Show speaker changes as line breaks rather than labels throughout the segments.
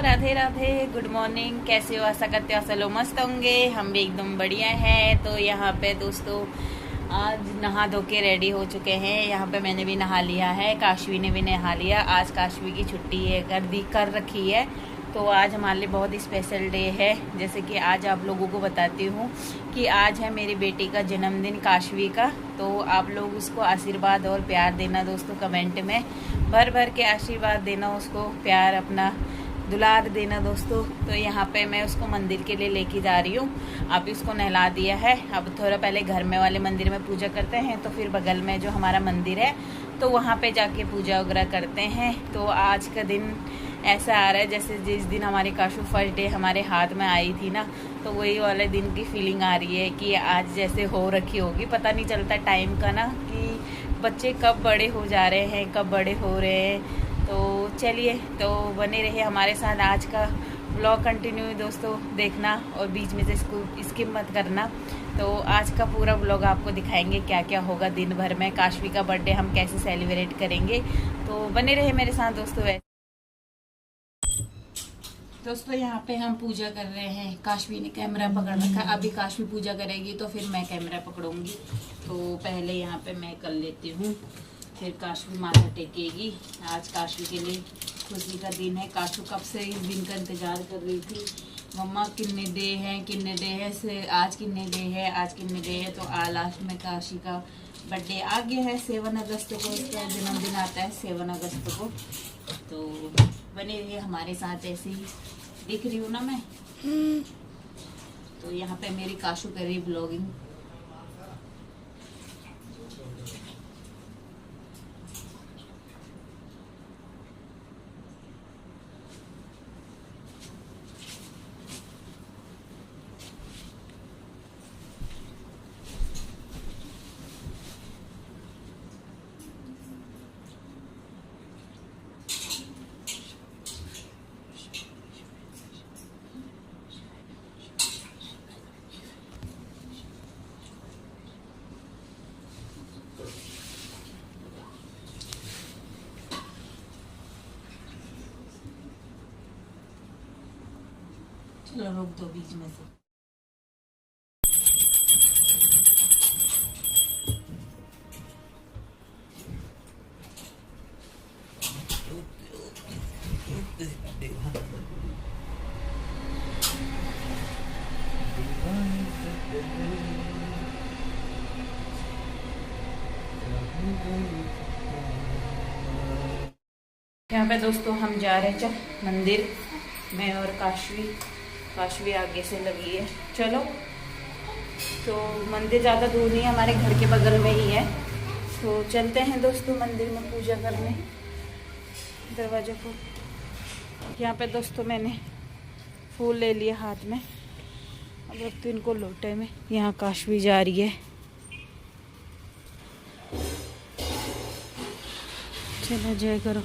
Radhe Radhe, good morning. कैसे हो? आशा करते हो सब लोग मस्त होंगे। हम भी एकदम बढ़िया हैं। तो यहाँ पे दोस्तों आज नहा धो के रेडी हो चुके हैं। यहाँ पे मैंने भी नहा लिया है, काशवी ने भी नहा लिया। आज काशवी की छुट्टी है, कर रखी है। तो आज हमारे लिए बहुत स्पेशल डे है। जैसे कि आज आप लोगों को बताती हूँ कि आज है मेरी बेटी का जन्मदिन, काशवी का। तो आप लोग उसको आशीर्वाद और प्यार देना दोस्तों, कमेंट में भर भर के आशीर्वाद देना, उसको प्यार अपना दुलार देना दोस्तों। तो यहाँ पे मैं उसको मंदिर के लिए लेके जा रही हूँ। अभी उसको नहला दिया है। अब थोड़ा पहले घर में वाले मंदिर में पूजा करते हैं, तो फिर बगल में जो हमारा मंदिर है तो वहाँ पे जाके पूजा वगैरह करते हैं। तो आज का दिन ऐसा आ रहा है जैसे जिस दिन हमारी काशू फर्स्ट डे हमारे हाथ में आई थी ना, तो वही वाले दिन की फीलिंग आ रही है कि आज जैसे हो रखी होगी। पता नहीं चलता टाइम का ना कि बच्चे कब बड़े हो जा रहे हैं, कब बड़े हो रहे हैं। तो चलिए, तो बने रहे हमारे साथ। आज का ब्लॉग कंटिन्यू दोस्तों देखना और बीच में से इसको स्किप मत करना। तो आज का पूरा ब्लॉग आपको दिखाएंगे क्या क्या होगा दिन भर में, काशवी का बर्थडे हम कैसे सेलिब्रेट करेंगे। तो बने रहे मेरे साथ दोस्तों। दोस्तों यहाँ पे हम पूजा कर रहे हैं। काशवी ने कैमरा पकड़ रखा है। अभी काशवी पूजा करेगी तो फिर मैं कैमरा पकड़ूंगी। तो पहले यहाँ पे मैं कर लेती हूँ, फिर काशवी माथा टेकेगी। आज काशवी के लिए खुशी का दिन है। काशू कब से इस दिन का इंतजार कर रही थी, मम्मा कितने डे हैं, कितने डे है से, आज कितने डे है, आज कितने डे है। तो लास्ट में काशी का बर्थडे आ गया है। 7 अगस्त को इसका जन्मदिन आता है, 7 अगस्त को। तो बने रहिए हमारे साथ। ऐसे ही दिख रही हूँ ना मैं। तो यहाँ पे मेरी काशू कर रही ब्लॉगिंग। चलो रोक दो बीच में से। यहाँ पे दोस्तों हम जा रहे हैं मंदिर में, और काशवी आगे से लगी है। चलो, तो मंदिर ज़्यादा दूर नहीं है, हमारे घर के बगल में ही है। तो चलते हैं दोस्तों मंदिर में पूजा करने। दरवाजे को यहाँ पे दोस्तों मैंने फूल ले लिया हाथ में। अब रखती हूँ इनको लोटे में। यहाँ काशवी जा रही है। चलो जय करो।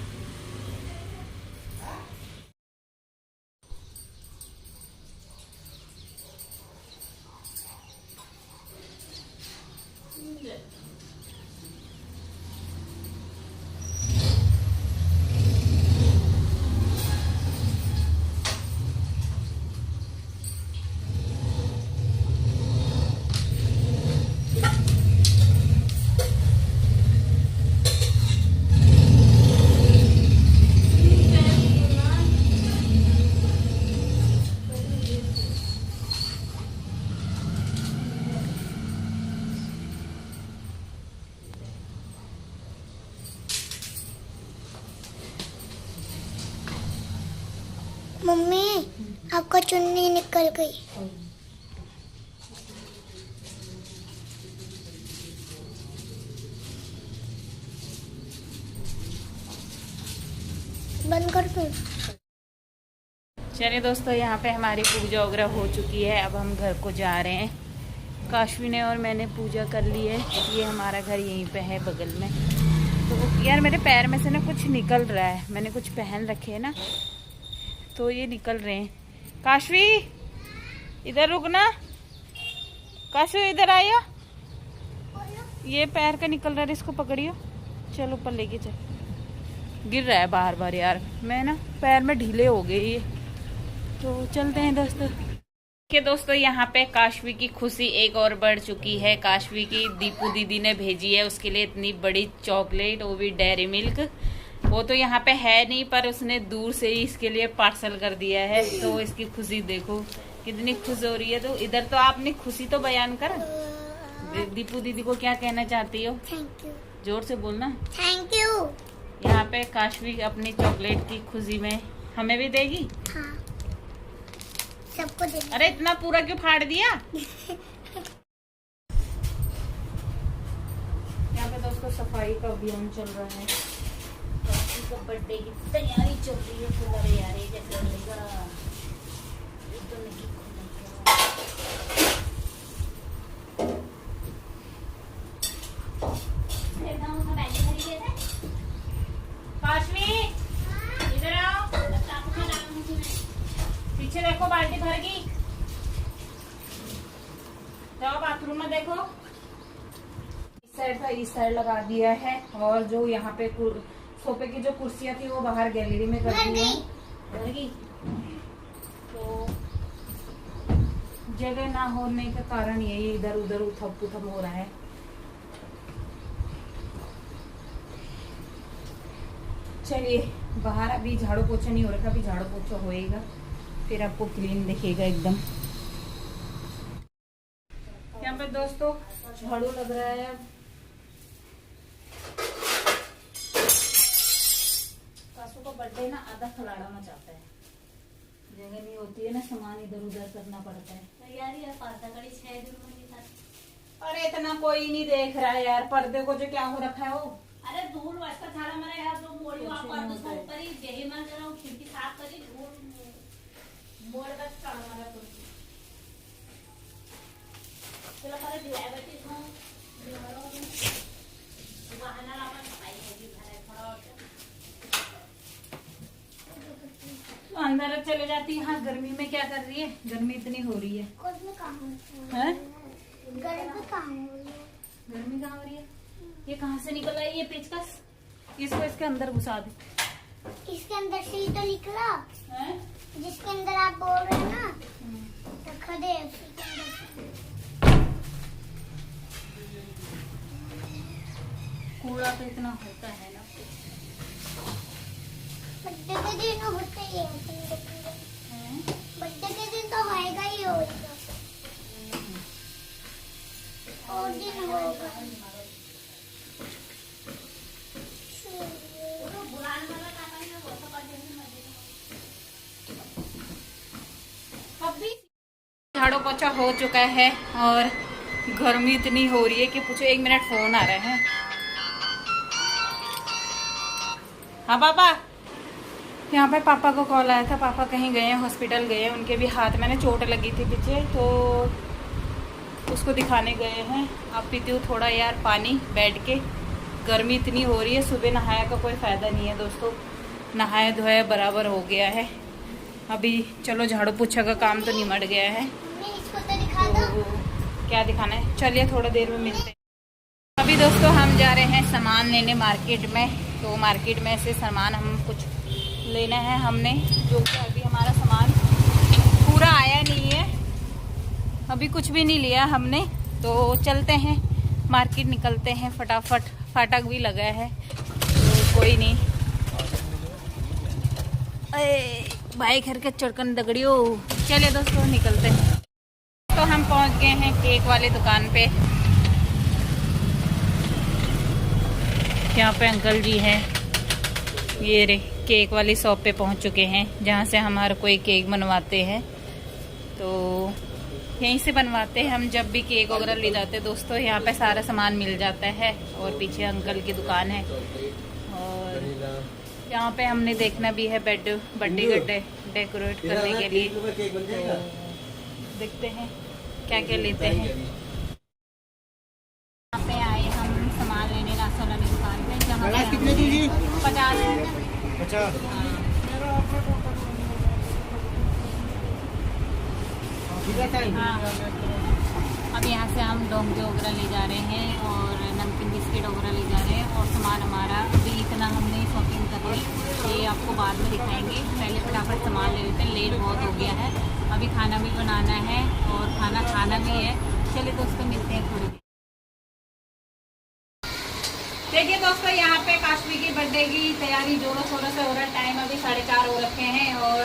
मम्मी आपका चुन्नी निकल गई। बंद कर दूं?
चलिए दोस्तों, यहाँ पे हमारी पूजा वगैरह हो चुकी है। अब हम घर को जा रहे हैं। काशवी ने और मैंने पूजा कर ली है। ये हमारा घर यहीं पे है बगल में। तो यार मेरे पैर में से ना कुछ निकल रहा है। मैंने कुछ पहन रखे है ना, तो ये निकल रहे हैं। काशवी इधर रुकना, काशवी इधर आइयो। ये पैर का निकल रहा है, इसको पकड़ियो। चलो ऊपर लेके चल। गिर रहा है बार बार यार। मैं ना पैर में ढीले हो गए ये। तो चलते हैं दोस्तों के दोस्तों। यहाँ पे काशवी की खुशी एक और बढ़ चुकी है। काशवी की दीपू दीदी ने भेजी है उसके लिए इतनी बड़ी चॉकलेट, वो भी डेयरी मिल्क। वो तो यहाँ पे है नहीं, पर उसने दूर से ही इसके लिए पार्सल कर दिया है। तो इसकी खुशी देखो कितनी खुश हो रही है। तो इधर तो आपने खुशी तो बयान कर। दीपू दीदी को क्या कहना चाहती हो?
Thank you.
जोर से बोलना।
Thank you.
यहाँ पे काशवी अपनी चॉकलेट की खुशी में हमें भी देगी।
हाँ, सबको दे।
अरे इतना पूरा क्यों फाड़ दिया? यहाँ पे दोस्तों सफाई का अभियान चल रहा है। काशवी का बर्थडे की तैयारी चल रही है। तो अरे यार ये जैसे लगेगा तो नहीं काशवी इधर आओ। पीछे देखो बाल्टी भर गई। जाओ बाथरूम में देखो। इस साइड का इस साइड लगा दिया है। और जो यहाँ पे सोफे की जो कुर्सियां थी वो बाहर गैलरी में कर दी है। भर गई। तो जगह ना होने का कारण यही इधर उधर उथम हो रहा है। चलिए बाहर अभी झाड़ू पोछा नहीं हो रखा, अभी झाड़ू पोछा होएगा फिर आपको क्लीन दिखेगा एकदम। यहाँ पे दोस्तों झाड़ू लग रहा है। कासू का बर्थडे ना आधा खिलाड़ा में चाहता है, जगह नहीं होती है ना, सामान इधर उधर करना पड़ता है।
यार पर्दा कड़ी 6 दिन के साथ।
अरे इतना कोई नहीं देख रहा है यार, पर्दे को जो क्या हो रखा है वो।
अरे धूल वास्ता थारा मेरे यार तो मोड़ी आप पर्दा सो ऊपर ही यही मन करो खिड़की साफ करी धूल मोड़ का चढ़ मारा तो चलो पर दिया बच्चे को वाहना अपन सफाई होगी घर थोड़ा और
तो अंदर चले जाती है। हाँ गर्मी में क्या कर रही है? गर्मी इतनी हो रही है।
कुछ में काम
हैं?
गर्मी काम हो रही है।
गर्मी कहाँ हो रही है? ये कहाँ से निकल आई ये पेचकस? इसको इसके अंदर घुसा दे।
इसके अंदर से ही तो निकला
हैं?
जिसके अंदर आप बोल रहे हैं ना, तो खड़े है उसी के अंदर से।
कूड़ा तो इतना होता है ना।
बर्थडे के दिन होते ही है। बर्थडे के दिन तो होएगा ही होएगा। और दिन होगा।
झाड़ू पोछा हो चुका है और गर्मी इतनी हो रही है कि पूछो। 1 मिनट फोन आ रहा है। हाँ पापा, यहाँ पे पापा को कॉल आया था। पापा कहीं गए हैं, हॉस्पिटल गए हैं। उनके भी हाथ में ना चोट लगी थी पीछे, तो उसको दिखाने गए हैं। अब पीती हूँ थोड़ा यार पानी बैठ के। गर्मी इतनी हो रही है, सुबह नहाया का कोई फ़ायदा नहीं है दोस्तों। नहाया धोया बराबर हो गया है। अभी चलो झाड़ू पोछा का काम तो निमट गया है।
इसको तो दिखा दो।
तो क्या दिखाना है? चलिए थोड़ा देर में मिलते हैं। अभी दोस्तों हम जा रहे हैं सामान लेने मार्केट में। तो मार्केट में से सामान हम कुछ लेना है हमने, जो कि अभी हमारा सामान पूरा आया नहीं है। अभी कुछ भी नहीं लिया हमने। तो चलते हैं मार्केट, निकलते हैं फटाफट। फाटक भी लगा है तो कोई नहीं। भाई घर के चढ़कन दगड़ियो। चलिए दोस्तों निकलते हैं। तो हम पहुंच गए हैं केक वाली दुकान पे। यहाँ पे अंकल जी हैं, ये रे केक वाली शॉप पे पहुंच चुके हैं, जहाँ से हमारा कोई केक बनवाते हैं। तो यहीं से बनवाते हैं हम जब भी केक वगैरह ले जाते हैं दोस्तों। यहाँ पे सारा सामान मिल जाता है। और पीछे अंकल की दुकान है। और यहाँ पे हमने देखना भी है बर्थडे गड्ढे डेकोरेट करने के लिए। तो देखते हैं क्या क्या लेते हैं। यहाँ पे आए हम सामान लेने राशन वाली दुकान पे, जहाँ पे
कितने दीजिए?
50। हाँ, अब यहाँ से हम डोंगे वगैरह ले जा रहे हैं और नमकीन बिस्किट वगैरह ले जा रहे हैं। और सामान हमारा अभी इतना हमने शॉपिंग कर ली, ये आपको बाद में दिखाएंगे। पहले फटाफट सामान ले लेते हैं, लेट बहुत हो गया है। अभी खाना भी बनाना है और खाना भी है। चलिए दोस्तों मिलते हैं थोड़ी देर। देखिए दोस्तों यहाँ पे काशवी की बर्थडे की तैयारी जोरों शोरों से हो रहा है। टाइम अभी 4:30 हो रखे हैं और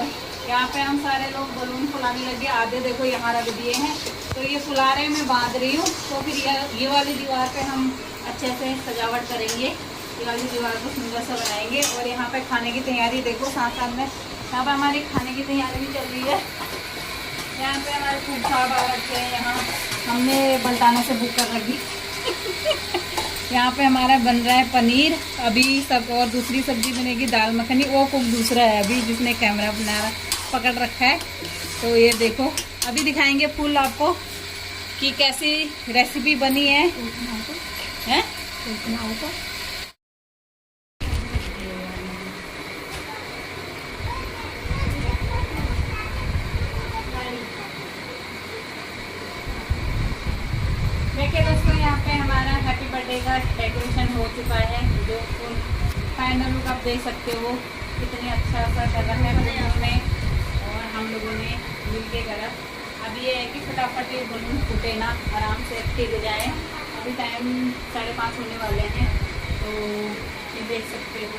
यहाँ पे हम सारे लोग बलून फुलाने लगे। आधे देखो यहाँ रख दिए हैं, तो ये फुलारे में बांध रही हूँ। तो फिर ये वाली दीवार पे हम अच्छे से सजावट करेंगे, ये वाली दीवार को सुंदर सा बनाएंगे। और यहाँ पे खाने की तैयारी देखो, साथ साथ में यहाँ पे हमारी खाने की तैयारी भी चल रही है। यहाँ पे हमारे फूड साहब आ रखे हैं, यहाँ हमने बल्टाने से बुक कर रखी। यहाँ पे हमारा बन रहा है पनीर अभी सब, और दूसरी सब्जी बनेगी दाल मखनी। वो कुक दूसरा है अभी जिसने कैमरा पकड़ रखा है। तो ये देखो अभी दिखाएंगे फुल आपको कि कैसी रेसिपी बनी है। हैं? देखिए दोस्तों यहाँ पे हमारा हैप्पी बर्थडे का डेकोरेशन हो चुका है। जो फुल फाइनल लुक आप देख सकते हो कितनी अच्छा सा कर रहा है बलून ने, और हम लोगों ने मिलके करा। अब ये है कि फटाफट ये बलून फूटे ना, आराम से टिक जाए। अभी टाइम 5:30 होने वाले हैं, तो ये देख सकते हो।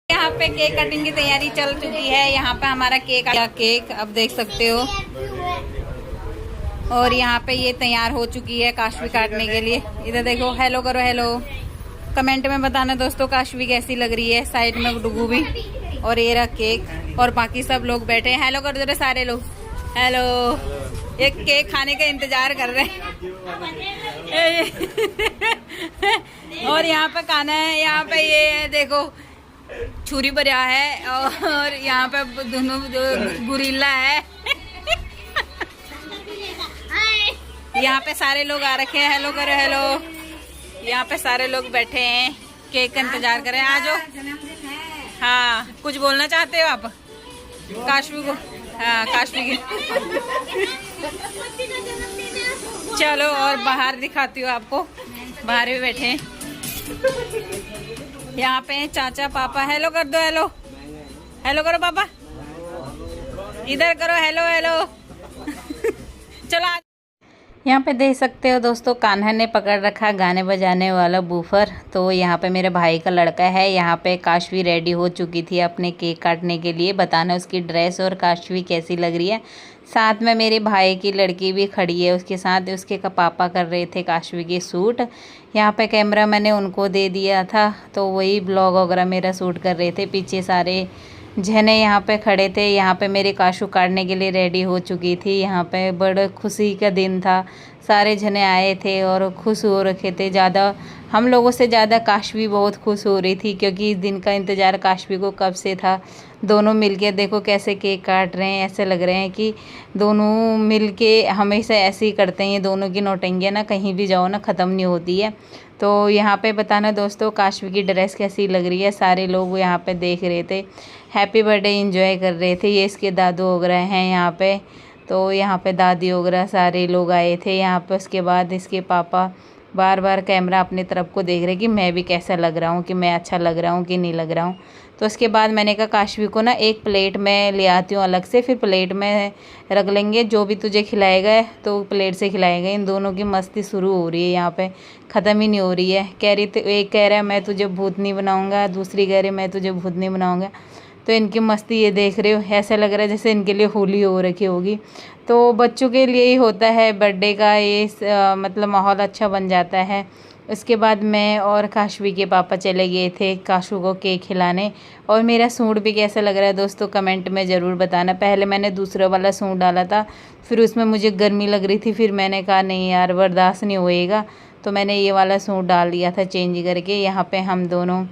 यहाँ पे केक कटिंग की तैयारी चल चुकी है। यहाँ पे हमारा केक अब देख सकते हो, और यहाँ पे ये तैयार हो चुकी है काशवी काटने के लिए। इधर देखो, हेलो करो, हेलो। कमेंट में बताना दोस्तों काशवी कैसी लग रही है। साइड में डुगू भी, और ये रहा केक, और बाकी सब लोग बैठे हैं। हेलो कर दो सारे लोग, हेलो। ये केक खाने का इंतजार कर रहे हैं। और यहाँ पे खाना है। यहाँ पे ये देखो छुरी भरा है, और यहाँ पे दोनों गुरिल्ला है। यहाँ पे सारे लोग आ रखे हैं, हेलो करो, हेलो। यहाँ पे सारे लोग बैठे हैं, केक का इंतजार कर रहे हैं। आ जाओ। हाँ, कुछ बोलना चाहते हो आप काशवी को? हाँ, काशवी की। चलो और बाहर दिखाती हूँ आपको, बाहर भी बैठे हैं। यहाँ पे चाचा पापा, हेलो कर दो, हेलो, हेलो करो पापा, इधर करो, हेलो, हेलो। चलो यहाँ पे देख सकते हो दोस्तों, कान्हा ने पकड़ रखा गाने बजाने वाला बूफर। तो यहाँ पे मेरे भाई का लड़का है। यहाँ पे काशवी रेडी हो चुकी थी अपने केक काटने के लिए। बताना उसकी ड्रेस और काशवी कैसी लग रही है। साथ में मेरे भाई की लड़की भी खड़ी है उसके साथ। उसके पापा कर रहे थे काशवी के सूट। यहाँ पे कैमरा मैंने उनको दे दिया था, तो वही ब्लॉग वगैरह मेरा शूट कर रहे थे। पीछे सारे जने यहाँ पे खड़े थे। यहाँ पे मेरी काशू काटने के लिए रेडी हो चुकी थी। यहाँ पे बड़ा खुशी का दिन था, सारे जने आए थे और खुश हो रखे थे। ज़्यादा हम लोगों से ज़्यादा काशवी बहुत खुश हो रही थी, क्योंकि इस दिन का इंतज़ार काशवी को कब से था। दोनों मिलके देखो कैसे केक काट रहे हैं। ऐसे लग रहे हैं कि दोनों मिलके हमेशा ऐसे ही करते हैं। ये दोनों की नौटंकियाँ ना कहीं भी जाओ ना ख़त्म नहीं होती है। तो यहाँ पे बताना दोस्तों काशवी की ड्रेस कैसी लग रही है। सारे लोग यहाँ पे देख रहे थे, हैप्पी बर्थडे एंजॉय कर रहे थे। ये इसके दादू वगैरह हैं यहाँ पे, तो यहाँ पे दादी वगैरह सारे लोग आए थे यहाँ पे। उसके बाद इसके पापा बार बार कैमरा अपनी तरफ को देख रहे कि मैं भी कैसा लग रहा हूँ, कि मैं अच्छा लग रहा हूँ कि नहीं लग रहा हूँ। तो उसके बाद मैंने कहा काशवी को ना एक प्लेट में ले आती हूँ अलग से, फिर प्लेट में रख लेंगे। जो भी तुझे खिलाएगा तो प्लेट से खिलाएगा। इन दोनों की मस्ती शुरू हो रही है यहाँ पे, ख़त्म ही नहीं हो रही है। कह रही एक कह रहा है मैं तुझे भूतनी बनाऊँगा, दूसरी कह रही मैं तुझे भूतनी बनाऊँगा। तो इनकी मस्ती ये देख रहे हो, ऐसा लग रहा है जैसे इनके लिए होली हो रखी होगी। तो बच्चों के लिए ही होता है बर्थडे का ये मतलब माहौल अच्छा बन जाता है। उसके बाद मैं और काशवी के पापा चले गए थे काशू को केक खिलाने। और मेरा सूट भी कैसा लग रहा है दोस्तों कमेंट में ज़रूर बताना। पहले मैंने दूसरा वाला सूट डाला था, फिर उसमें मुझे गर्मी लग रही थी, फिर मैंने कहा नहीं यार बर्दाश्त नहीं होएगा, तो मैंने ये वाला सूट डाल दिया था चेंज करके। यहाँ पे हम दोनों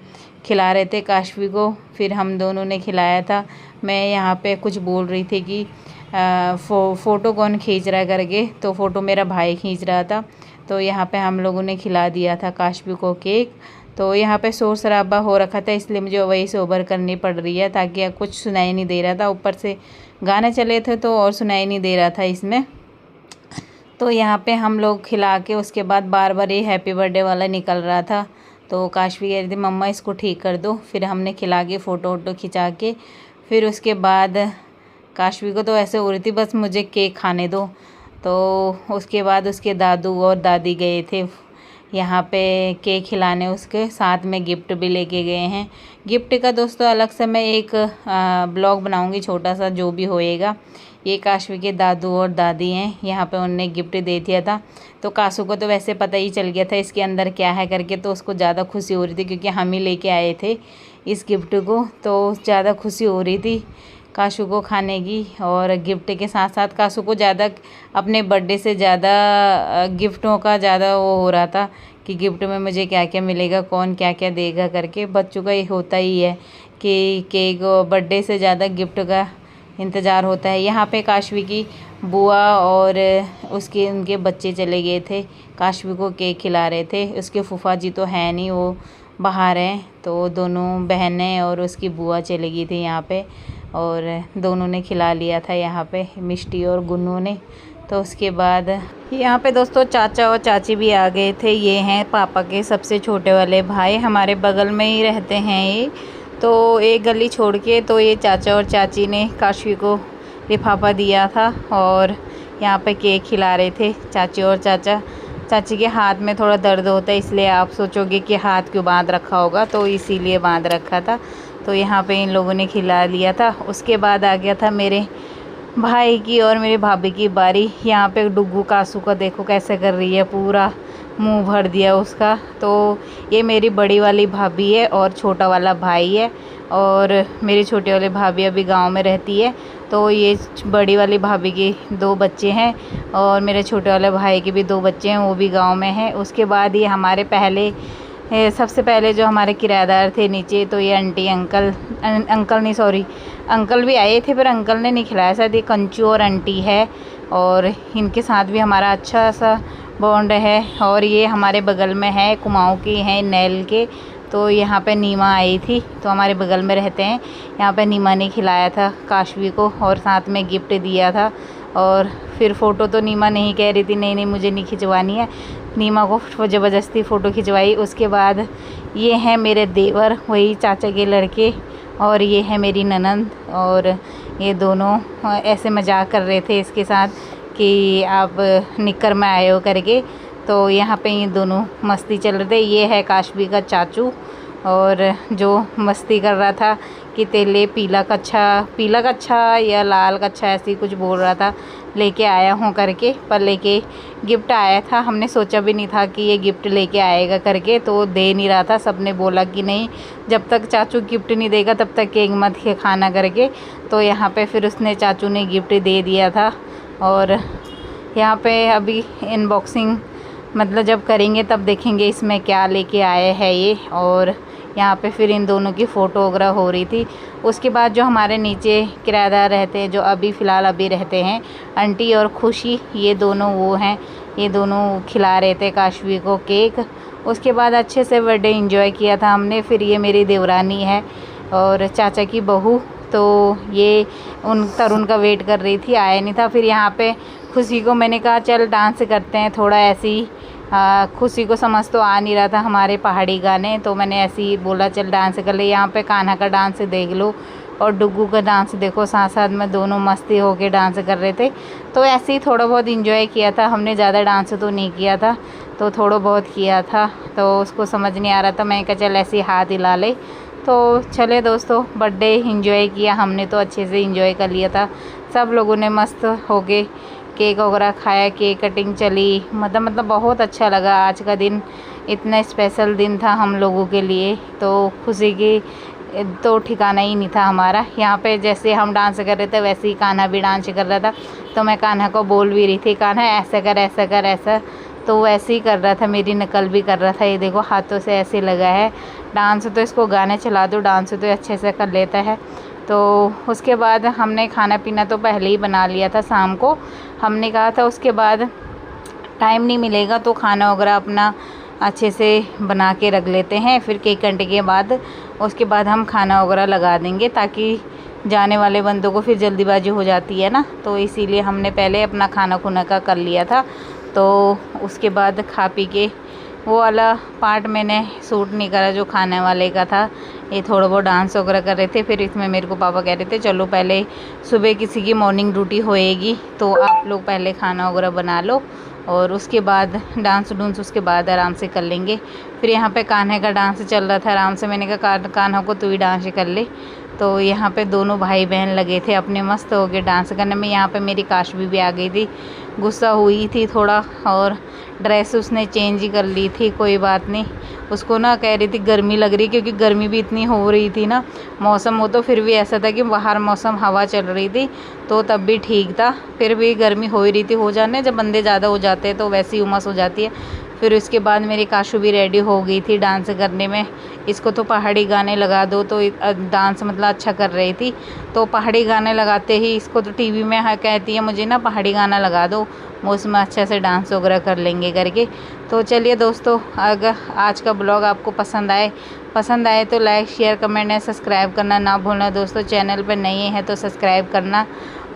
खिला रहे थे काशवी को, फिर हम दोनों ने खिलाया था। मैं यहाँ पे कुछ बोल रही थी कि फ़ोटो कौन खींच रहा है करके, तो फ़ोटो मेरा भाई खींच रहा था। तो यहाँ पे हम लोगों ने खिला दिया था काशवी को केक। तो यहाँ पे शोर शराबा हो रखा था, इसलिए मुझे वही से ओवर करनी पड़ रही है, ताकि कुछ सुनाई नहीं दे रहा था। ऊपर से गाने चले थे तो और सुनाई नहीं दे रहा था इसमें। तो यहाँ पे हम लोग खिला के उसके बाद बार बार ये हैप्पी बर्थडे वाला निकल रहा था। तो काशवी कह रही थी मम्मा इसको ठीक कर दो। फिर हमने खिला के फ़ोटो वोटो खिंचा के फिर उसके बाद काशवी को तो ऐसे हो रही थी बस मुझे केक खाने दो। तो उसके बाद उसके दादू और दादी गए थे यहाँ पे केक खिलाने, उसके साथ में गिफ्ट भी लेके गए हैं। गिफ्ट का दोस्तों अलग से मैं एक ब्लॉग बनाऊंगी छोटा सा जो भी होएगा। ये काशवी के दादू और दादी हैं, यहाँ पे उनने गिफ्ट दे दिया था। तो कासू को तो वैसे पता ही चल गया था इसके अंदर क्या है करके, तो उसको ज़्यादा खुशी हो रही थी क्योंकि हम ही लेके आए थे इस गिफ्ट को, तो ज़्यादा खुशी हो रही थी काशू को खाने की। और गिफ्ट के साथ साथ काशू को ज़्यादा अपने बर्थडे से ज़्यादा गिफ्टों का ज़्यादा वो हो रहा था कि गिफ्ट में मुझे क्या क्या मिलेगा, कौन क्या क्या देगा करके। बच्चों का ये होता ही है कि केक बर्थडे से ज़्यादा गिफ्ट का इंतज़ार होता है। यहाँ पे काशवी की बुआ और उनके बच्चे चले गए थे, काशवी को केक खिला रहे थे। उसके फूफा जी तो हैं नहीं, वो बाहर हैं, तो दोनों बहनें और उसकी बुआ चली गई थी यहाँ पे और दोनों ने खिला लिया था यहाँ पे, मिष्टी और गुन्नू ने। तो उसके बाद यहाँ पे दोस्तों चाचा और चाची भी आ गए थे। ये हैं पापा के सबसे छोटे वाले भाई, हमारे बगल में ही रहते हैं ये। तो एक गली छोड़ के तो ये चाचा और चाची ने काशवी को लिफाफा दिया था और यहाँ पे केक खिला रहे थे चाची और चाचा। चाची के हाथ में थोड़ा दर्द होता है, इसलिए आप सोचोगे कि हाथ क्यों बांध रखा होगा, तो इसीलिए बांध रखा था। तो यहाँ पे इन लोगों ने खिला लिया था। उसके बाद आ गया था मेरे भाई की और मेरी भाभी की बारी। यहाँ पे डुग्गू कासू का देखो कैसे कर रही है, पूरा मुंह भर दिया उसका। तो ये मेरी बड़ी वाली भाभी है और छोटा वाला भाई है, और मेरी छोटी वाली भाभी अभी गांव में रहती है। तो ये बड़ी वाली भाभी के 2 बच्चे हैं और मेरे छोटे वाले भाई के भी 2 बच्चे हैं, वो भी गांव में हैं। उसके बाद ये हमारे सबसे पहले जो हमारे किराएदार थे नीचे, तो ये आंटी अंकल भी आए थे, पर अंकल ने नहीं खिलाया। शायद ये कंचू और आंटी है और इनके साथ भी हमारा अच्छा सा बॉन्ड है। और ये हमारे बगल में है, कुमाऊँ के हैं, नैल के। तो यहाँ पे नीमा आई थी, तो हमारे बगल में रहते हैं। यहाँ पे नीमा ने खिलाया था काशवी को और साथ में गिफ्ट दिया था। और फिर फ़ोटो तो नीमा नहीं कह रही थी, नहीं मुझे नहीं खिंचवानी है, नीमा को ज़बरदस्ती फ़ोटो खिंचवाई। उसके बाद ये हैं मेरे देवर, वही चाचा के लड़के, और ये है मेरी ननंद। और ये दोनों ऐसे मजाक कर रहे थे इसके साथ कि आप निक्कर में आए हो करके। तो यहाँ पे ये दोनों मस्ती चल रहे थे। ये है काशवी का चाचू, और जो मस्ती कर रहा था कि तेले पीला कच्छा या लाल कच्छा ऐसे ही कुछ बोल रहा था, लेके आया हूँ करके। पर लेके गिफ्ट आया था, हमने सोचा भी नहीं था कि ये गिफ्ट लेके आएगा करके, तो दे नहीं रहा था। सबने बोला कि नहीं, जब तक चाचू गिफ्ट नहीं देगा तब तक केक मत खाना करके। तो यहाँ पे फिर उसने चाचू ने गिफ्ट दे दिया था। और यहाँ पे अभी अनबॉक्सिंग मतलब जब करेंगे तब देखेंगे इसमें क्या लेके आए हैं ये। और यहाँ पे फिर इन दोनों की फ़ोटो वगैरह हो रही थी। उसके बाद जो हमारे नीचे किराएदार रहते हैं, जो फ़िलहाल अभी रहते हैं, आंटी और खुशी, ये दोनों वो हैं, ये दोनों खिला रहे थे काशवी को केक। उसके बाद अच्छे से बर्थडे एंजॉय किया था हमने। फिर ये मेरी देवरानी है और चाचा की बहू, तो ये उन तरुण का वेट कर रही थी, आया नहीं था। फिर यहाँ पे खुशी को मैंने कहा चल डांस करते हैं थोड़ा, ऐसी खुशी को समझ तो आ नहीं रहा था हमारे पहाड़ी गाने, तो मैंने ऐसे ही बोला चल डांस कर ले। यहाँ पे कान्हा का डांस देख लो और डुग्गू का डांस देखो, साथ साथ में दोनों मस्ती होके डांस कर रहे थे। तो ऐसे ही थोड़ा बहुत इंजॉय किया था हमने, ज़्यादा डांस तो नहीं किया था, तो थोड़ा बहुत किया था। तो उसको समझ नहीं आ रहा था, मैं कहा चल ऐसे ही हाथ हिला ले। तो चले दोस्तों, बर्थडे इंजॉय किया हमने, तो अच्छे से इंजॉय कर लिया था। सब लोगों ने मस्त होके केक वगैरह खाया, केक कटिंग चली, मतलब बहुत अच्छा लगा। आज का दिन इतना स्पेशल दिन था हम लोगों के लिए, तो खुशी की तो ठिकाना ही नहीं था हमारा। यहाँ पे जैसे हम डांस कर रहे थे वैसे ही कान्हा भी डांस कर रहा था। तो मैं कान्हा को बोल भी रही थी, कान्हा ऐसा कर ऐसा कर ऐसा, तो वो ऐसे ही कर रहा था, मेरी नकल भी कर रहा था। ये देखो हाथों से ऐसे लगा है डांस, तो इसको गाने चला दो, डांस तो अच्छे से कर लेता है। तो उसके बाद हमने खाना पीना तो पहले ही बना लिया था शाम को। हमने कहा था उसके बाद टाइम नहीं मिलेगा तो खाना वगैरह अपना अच्छे से बना के रख लेते हैं, फिर केक कटने के बाद उसके बाद हम खाना वगैरह लगा देंगे, ताकि जाने वाले बंदों को फिर जल्दीबाजी हो जाती है ना। तो इसीलिए हमने पहले अपना खाना खुना का कर लिया था। तो उसके बाद खा पी के वो वाला पार्ट मैंने शूट नहीं करा जो खाने वाले का था। ये थोड़ा बहुत डांस वगैरह कर रहे थे। फिर इसमें मेरे को पापा कह रहे थे चलो पहले सुबह किसी की मॉर्निंग ड्यूटी होएगी तो आप लोग पहले खाना वगैरह बना लो और उसके बाद डांस उसके बाद आराम से कर लेंगे। फिर यहाँ पे कान्हे का डांस चल रहा था आराम से। मैंने कहा कान्हा को तू ही डांस कर ले। तो यहाँ पे दोनों भाई बहन लगे थे अपने मस्त हो गए डांस करने में। यहाँ पे मेरी काशवी भी आ गई थी, गुस्सा हुई थी थोड़ा और ड्रेस उसने चेंज ही कर ली थी। कोई बात नहीं, उसको ना कह रही थी गर्मी लग रही, क्योंकि गर्मी भी इतनी हो रही थी ना मौसम। हो तो फिर भी ऐसा था कि बाहर मौसम हवा चल रही थी तो तब भी ठीक था, फिर भी गर्मी हो ही रही थी। हो जाने जब बंदे ज़्यादा हो जाते हैं तो वैसी उमस हो जाती है। फिर उसके बाद मेरी काशू भी रेडी हो गई थी डांस करने में। इसको तो पहाड़ी गाने लगा दो तो डांस मतलब अच्छा कर रही थी। तो पहाड़ी गाने लगाते ही इसको तो टीवी में कहती है मुझे ना पहाड़ी गाना लगा दो, उसमें अच्छे से डांस वगैरह कर लेंगे करके। तो चलिए दोस्तों, अगर आज का ब्लॉग आपको पसंद आए तो like share comment and subscribe करना ना भूलना दोस्तों। चैनल पर नए हैं तो सब्सक्राइब करना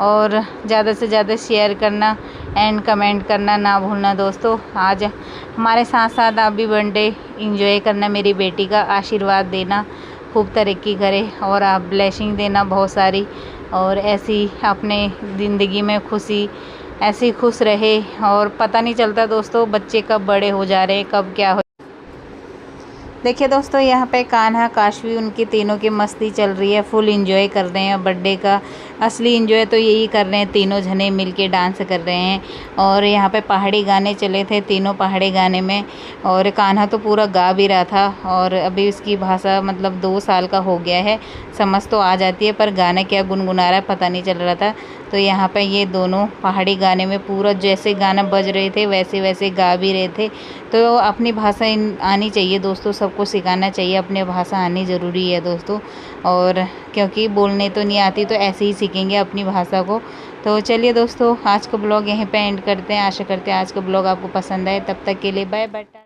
और ज़्यादा से ज़्यादा शेयर करना एंड कमेंट करना ना भूलना दोस्तों। आज हमारे साथ साथ आप भी बर्थडे इंजॉय करना, मेरी बेटी का आशीर्वाद देना, खूब तरक्की करे और आप ब्लेसिंग देना बहुत सारी, और ऐसी अपने ज़िंदगी में खुशी ऐसी खुश रहे। और पता नहीं चलता दोस्तों बच्चे कब बड़े हो जा रहे हैं, कब क्या हो। देखिए दोस्तों, यहाँ पे कान्हा काशवी उनकी तीनों की मस्ती चल रही है, फुल एंजॉय कर रहे हैं बर्थडे का। असली एंजॉय तो यही कर रहे हैं, तीनों जने मिलके डांस कर रहे हैं। और यहाँ पे पहाड़ी गाने चले थे, तीनों पहाड़ी गाने में, और कान्हा तो पूरा गा भी रहा था। और अभी उसकी भाषा मतलब 2 साल का हो गया है, समझ तो आ जाती है पर गाना क्या गुनगुना रहा है पता नहीं चल रहा था। तो यहाँ पे ये दोनों पहाड़ी गाने में पूरा जैसे गाना बज रहे थे वैसे वैसे गा भी रहे थे। तो अपनी भाषा आनी चाहिए दोस्तों, सबको सिखाना चाहिए, अपनी भाषा आनी ज़रूरी है दोस्तों। और क्योंकि बोलने तो नहीं आती तो ऐसे ही सीखेंगे अपनी भाषा को। तो चलिए दोस्तों, आज का ब्लॉग यहीं पे एंड करते हैं। आशा करते हैं आज का ब्लॉग आपको पसंद आए। तब तक के लिए बाय बाय।